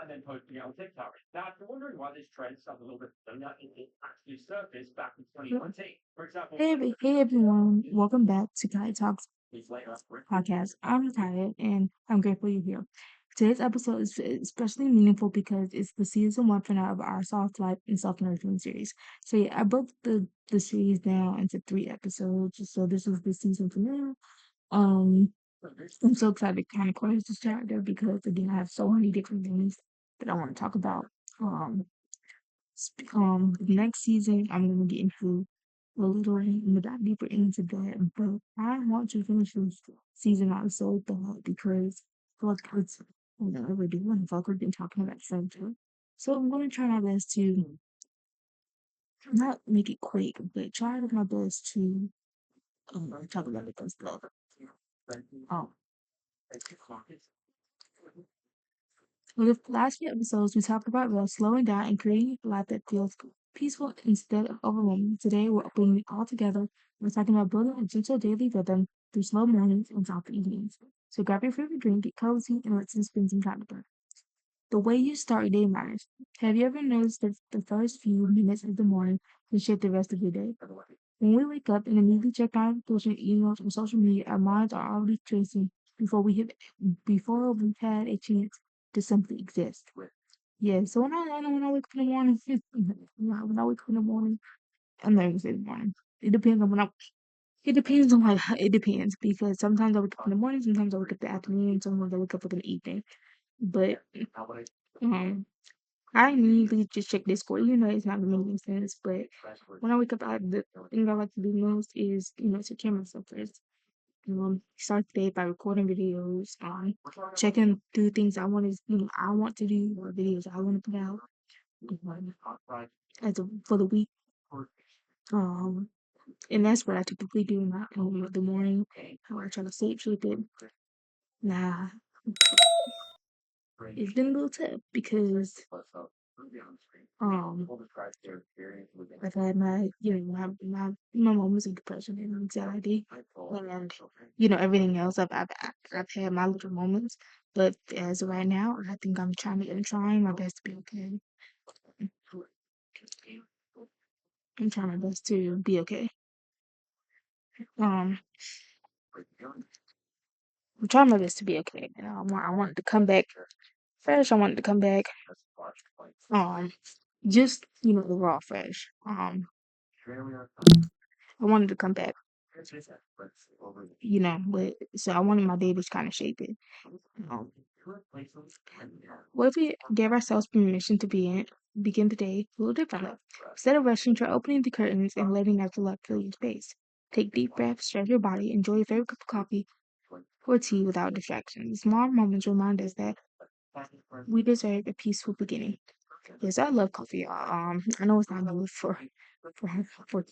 Hey everyone, welcome back to Kaiya Talks podcast. I'm Kaiya and I'm grateful you're here. Today's episode is especially meaningful because it's the season one finale of our soft life and self nourishment series. So yeah, I broke the series down into 3 episodes. So this is the season finale. Um, I'm so excited to kind of close this chapter because again, I have so many different things that I want to talk about. Um, the next season, I'm gonna get into a little, dive deeper into that. But I want to finish this season out so bad because I feel like it's we're doing. I feel like we've been talking about the same thing. So I'm gonna try my best to not make it quick, but try my best to talk about it and stuff. Um, In the last few episodes, we talked about rest, slowing down, and creating a life that feels peaceful instead of overwhelming. Today, we're bringing it all together. We're talking about building a gentle daily rhythm through slow mornings and soft evenings. So grab your favorite drink, get cozy, and let's spend some time together. The way you start your day matters. Have you ever noticed that the first few minutes of the morning can shape the rest of your day? When we wake up and immediately check our notifications, emails, or social media, our minds are already tracing before we've had a chance to simply exist. Yeah, so when I wake up in the morning, when I wake up in the morning, I'm not gonna say the morning. It depends on when I. It depends on like it depends because sometimes I wake up in the morning, sometimes I wake up in the afternoon, sometimes I wake up in the evening. But um, I immediately just check Discord, even though it's not making sense. But when I wake up, the thing I like to do most is take care of myself first. Start the day by recording videos, checking through things I want to do or videos I want to put out um, for the week. Um, and that's what I typically do in the morning. How I try to sleep good. Nah, it's been a little tough because um I've had my moments of depression and anxiety, and everything else. I've had my little moments, but as of right now, I think I'm trying my best to be okay. I'm trying my best to be okay. Um, I'm trying my best to be okay. I want to come back fresh. I want to come back, um, just the raw fresh. I wanted to come back, but so I wanted my day to kind of shape it. Um, what if we gave ourselves permission to begin the day a little differently? Instead of rushing, try opening the curtains and letting natural light fill your space. Take deep breaths, stretch your body, enjoy your favorite cup of coffee or tea without distractions. Small moments remind us that we deserve a peaceful beginning. Yes, I love coffee. I know it's not good for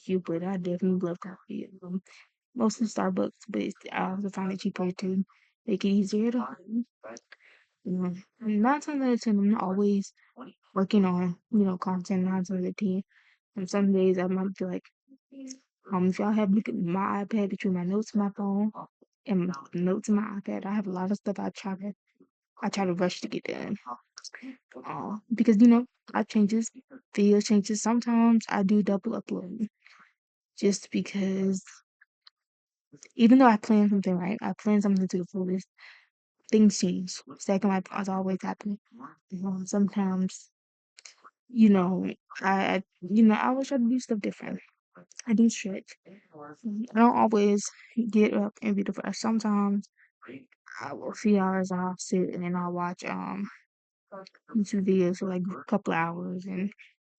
you, but I definitely love coffee. Mostly Starbucks, but I also find it cheaper to make it easier to. Nine times out of ten, I'm not always working on, content 9 times out of 10. And some days I might be like, if y'all have look at my iPad between my notes and my phone and notes in my iPad, I have a lot of stuff I try to rush to get done. Because I changes, video changes. Sometimes I do double upload just because even though I plan something right, I plan something to the fullest. Things change. Second life is always happening. Sometimes, you know, I always try to do stuff different. I do stretch. I don't always get up and be the first. Sometimes I will 3 hours and I'll sit and then I'll watch YouTube videos for like a couple hours and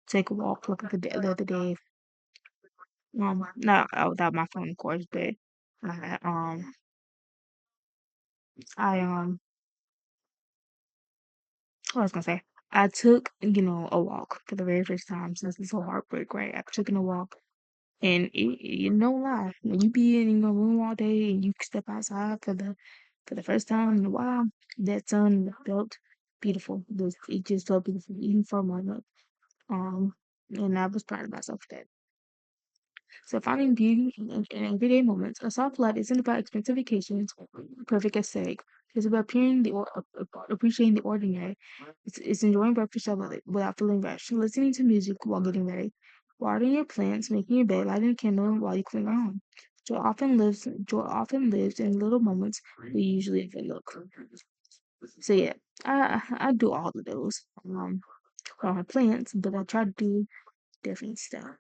take a walk like the other day. Not without my phone, of course, but I I what I was gonna say. I took, a walk for the very first time since this whole heartbreak, right? I took in a walk, and no lie, when you be in your room all day and you step outside for the first time in a while, that sun felt beautiful. It just felt beautiful, even for a moment. Um, and I was proud of myself for that. So finding beauty in everyday moments. A soft life isn't about expensive vacations, perfect aesthetic. It's about appreciating the ordinary. It's enjoying breakfast without feeling rushed, listening to music while getting ready, watering your plants, making your bed, lighting a candle while you clean your home. Joy often lives in little moments we usually overlook. So yeah, I do all of those on my plants, but I try to do different stuff.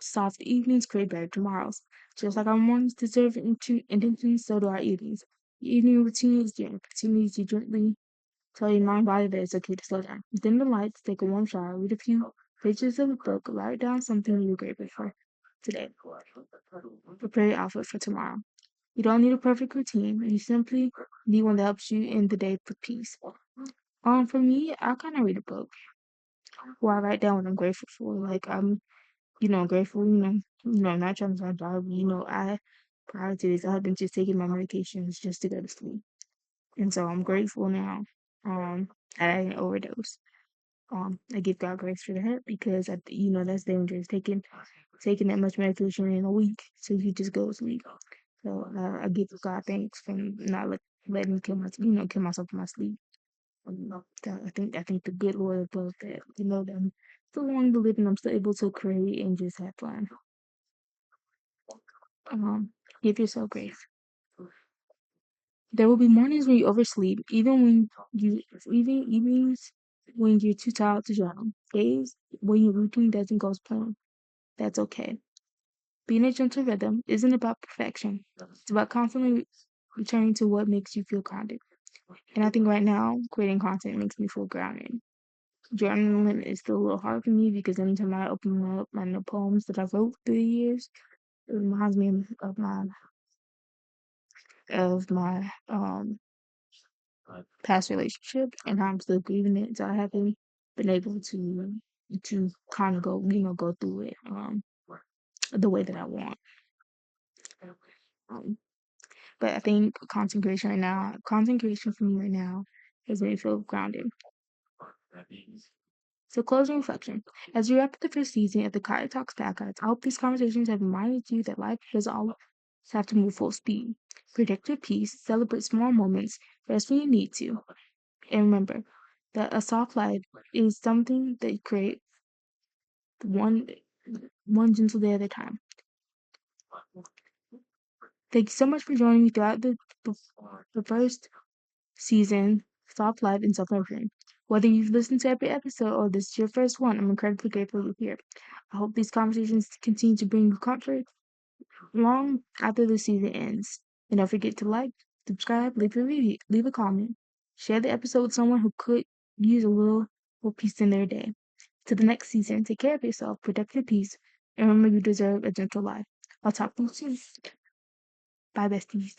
Soft evenings create better tomorrows. Just like our mornings deserve intention, so do our evenings. Your evening routine is your opportunity to gently tell your mind body that it's okay to slow down. Dim the lights, take a warm shower, read a few pages of a book, write down something you're grateful for today. Prepare your outfit for tomorrow. You don't need a perfect routine. You simply need one that helps you end the day with peace. For me, I kind of read a book where I write down what I'm grateful for. Like grateful, not trying to sound dog, but I prior to this I had been just taking my medications just to go to sleep. And so I'm grateful now, that I didn't overdose. I give God grace for that because that's dangerous taking that much medication in a week so you just go to sleep. So I give God thanks for not letting me kill myself in my sleep. I think the good Lord above that, that I'm still wanting to live and I'm still able to create and just have fun. Give yourself grace. There will be mornings when you oversleep, even evenings when you're too tired to journal. Days when your routine doesn't go as planned. That's okay. Being a gentle rhythm isn't about perfection. It's about constantly returning to what makes you feel grounded. And I think right now, creating content makes me feel grounded. Journaling is still a little hard for me because anytime I open up my poems that I wrote through the years, it reminds me of my past relationship and how I'm still grieving it. So I haven't been able to kind of go through it the way that I want. Um, but I think concentration for me right now has made me feel grounded. So closing reflection. As we wrap up the first season of the Kaiya Talks podcast, I hope these conversations have reminded you that life doesn't always have to move full speed. Protect your peace, celebrate small moments, rest when you need to, and remember that a soft life is something that you create one one gentle day at a time. Thank you so much for joining me throughout the first season, Soft Life and Self Nurturing. Whether you've listened to every episode or this is your first one, I'm incredibly grateful you're here. I hope these conversations continue to bring you comfort long after the season ends. And don't forget to like, subscribe, leave a review, leave a comment, share the episode with someone who could use a little peace in their day. To the next season, take care of yourself, protect your peace, and remember you deserve a gentle life. I'll talk to you soon. Bye, besties.